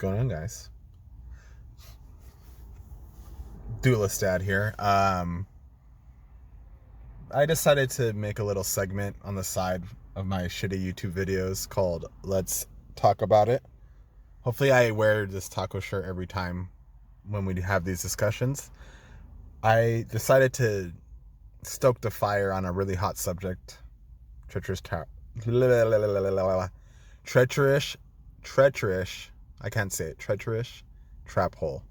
going on, guys? Duelist Dad here. I decided to make a little segment on the side of my shitty YouTube videos called Let's Talk About It. Hopefully I wear this taco shirt every time when we have these discussions. I decided to stoke the fire on a really hot subject. Treacherous I can't say it. Treacherous trap hole.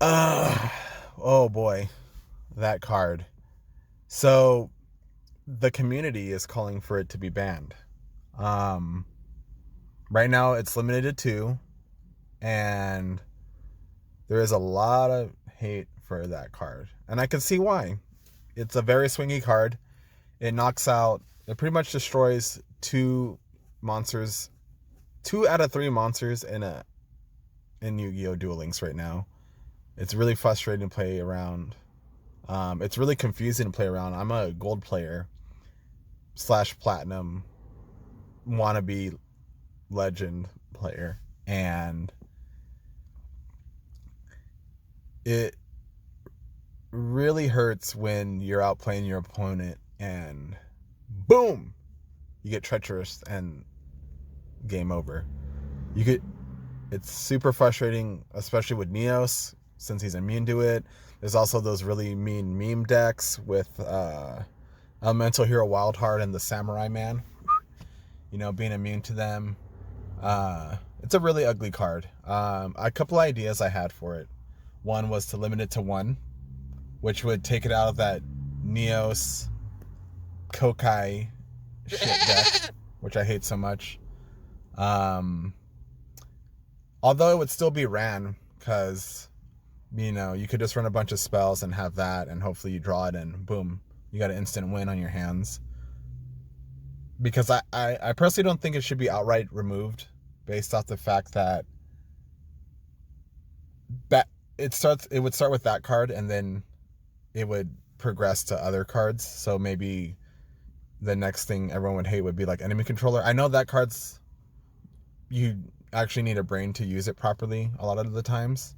Oh boy, that card. So the community is calling for it to be banned. Right now it's limited to 2, and there is a lot of hate for that card, and I can see why. It's a very swingy card. It pretty much destroys 2 monsters, 2 out of 3 monsters in Yu-Gi-Oh! Duel Links right now. It's really frustrating to play around. It's really confusing to play around. I'm a gold player / platinum wannabe legend player, and it really hurts when you're out playing your opponent and boom, you get Treacherous and game over. It's super frustrating, especially with Neos, since he's immune to it. There's also those really mean meme decks with Elemental Hero Wildheart and the Samurai Man, being immune to them. It's a really ugly card. A couple ideas I had for it. One was to limit it to 1, which would take it out of that Neos Kokai shit deck, which I hate so much. Although it would still be ran, because you could just run a bunch of spells and have that, and hopefully you draw it and boom, you got an instant win on your hands. Because I personally don't think it should be outright removed, based off the fact that it would start with that card and then it would progress to other cards. So maybe the next thing everyone would hate would be like enemy controller. I know that you actually need a brain to use it properly a lot of the times.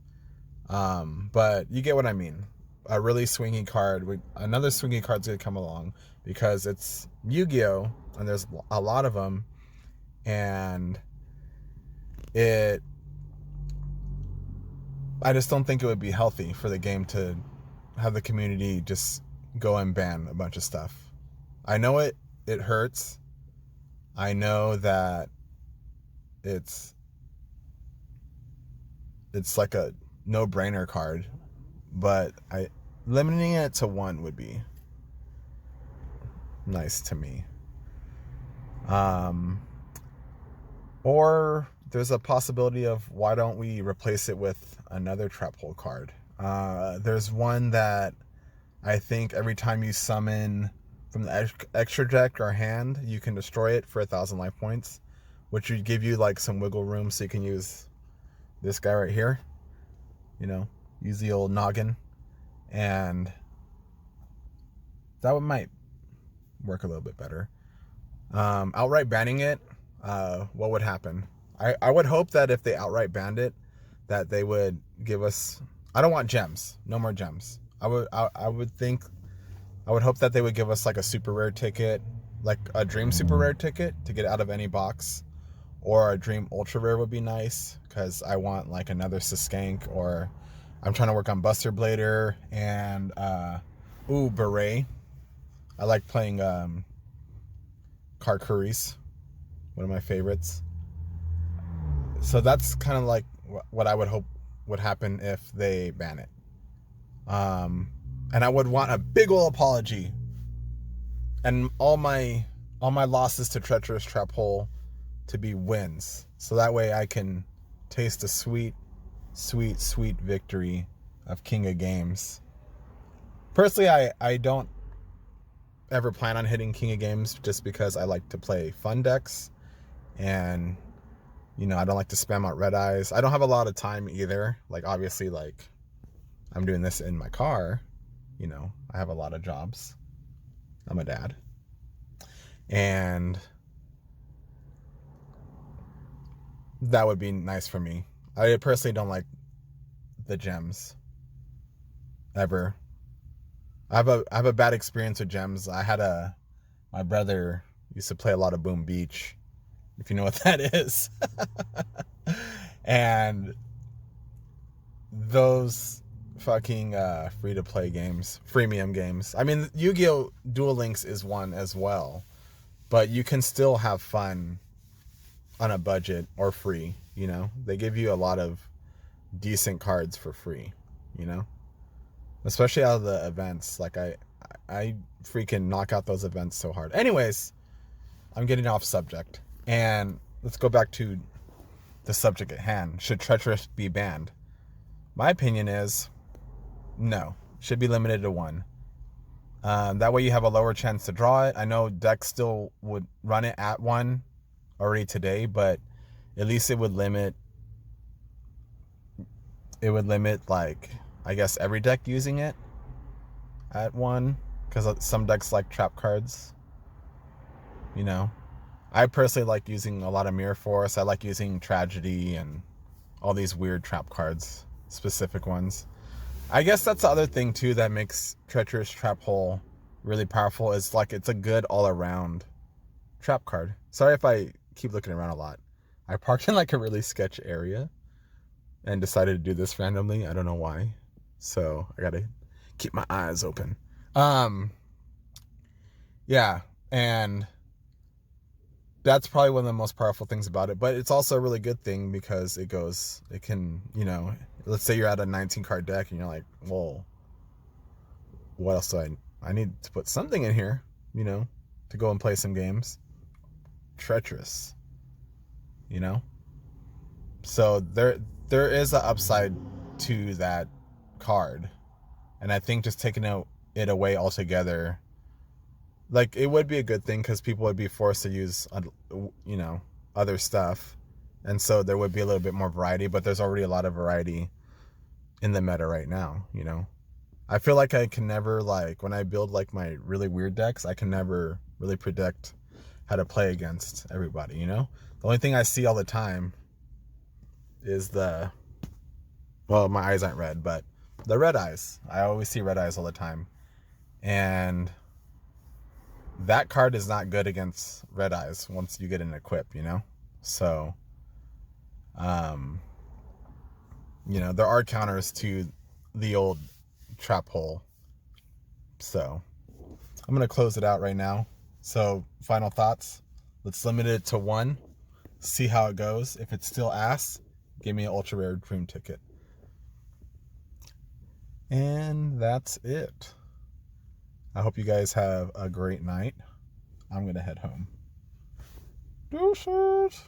But you get what I mean. A really swingy card, another swingy card's gonna come along because it's Yu-Gi-Oh! And there's a lot of them, and I just don't think it would be healthy for the game to have the community just go and ban a bunch of stuff. I know it hurts. I know that it's like a no-brainer card, but limiting it to 1 would be nice to me. Or there's a possibility of why don't we replace it with another trap hole card. There's one that I think every time you summon from the extra deck or hand, you can destroy it for 1,000 life points, which would give you like some wiggle room so you can use this guy right here. Use the old noggin, and that might work a little bit better. Outright banning it, what would happen? I would hope that if they outright banned it, that they would give us... I don't want gems. No more gems. I would hope that they would give us like a super rare ticket, like a dream super rare ticket to get out of any box, or a dream ultra rare would be nice, because I want like another Siskank, or I'm trying to work on Buster Blader and Beret. I like playing Karkuris, one of my favorites. So that's kind of like what I would hope would happen if they ban it. And I would want a big ol' apology, and all my losses to Treacherous Trap Hole to be wins, so that way I can taste a sweet, sweet, sweet victory of King of Games. Personally, I don't ever plan on hitting King of Games, just because I like to play fun decks, and I don't like to spam out red eyes. I don't have a lot of time either. Like, obviously, like, I'm doing this in my car. I have a lot of jobs. I'm a dad. And that would be nice for me. I personally don't like the gems ever. I have a bad experience with gems. My brother used to play a lot of Boom Beach, if you know what that is. And those fucking free to play games, freemium games. I mean, Yu-Gi-Oh! Duel Links is one as well, but you can still have fun on a budget or free. You know, they give you a lot of decent cards for free. You know, especially out of the events. Like I freaking knock out those events so hard. Anyways, I'm getting off subject, and let's go back to the subject at hand. Should Treacherous be banned? My opinion is no. Should be limited to one. That way you have a lower chance to draw it. I know decks still would run it at one already today, but at least it would limit like, I guess, every deck using it at one, because some decks like trap cards. You know, I personally like using a lot of Mirror Force. I like using Tragedy and all these weird trap cards, specific ones. I guess that's the other thing too that makes Treacherous Trap Hole really powerful. Is like it's a good all-around trap card. Sorry if I keep looking around a lot. I parked in like a really sketch area and decided to do this randomly. I don't know why. So I gotta keep my eyes open. Yeah, and that's probably one of the most powerful things about it. But it's also a really good thing because it can, you know, let's say you're at a 19 card deck and you're like, well, what else do I need to put something in here, you know, to go and play some games. Treacherous, you know? So there is an upside to that card. And I think just taking it away altogether, like, it would be a good thing because people would be forced to use, you know, other stuff. And so there would be a little bit more variety, but there's already a lot of variety in the meta right now, you know? I feel like I can never, like, when I build, like, my really weird decks, I can never really predict how to play against everybody, you know? The only thing I see all the time is well, my eyes aren't red, but the red eyes. I always see red eyes all the time. And that card is not good against red eyes once you get an equip, you know? So, you know, there are counters to the old trap hole. So I'm going to close it out right now. So final thoughts. Let's limit it to one. See how it goes. If it's still ass, give me an ultra rare dream ticket. And that's it. I hope you guys have a great night. I'm going to head home. Deuces.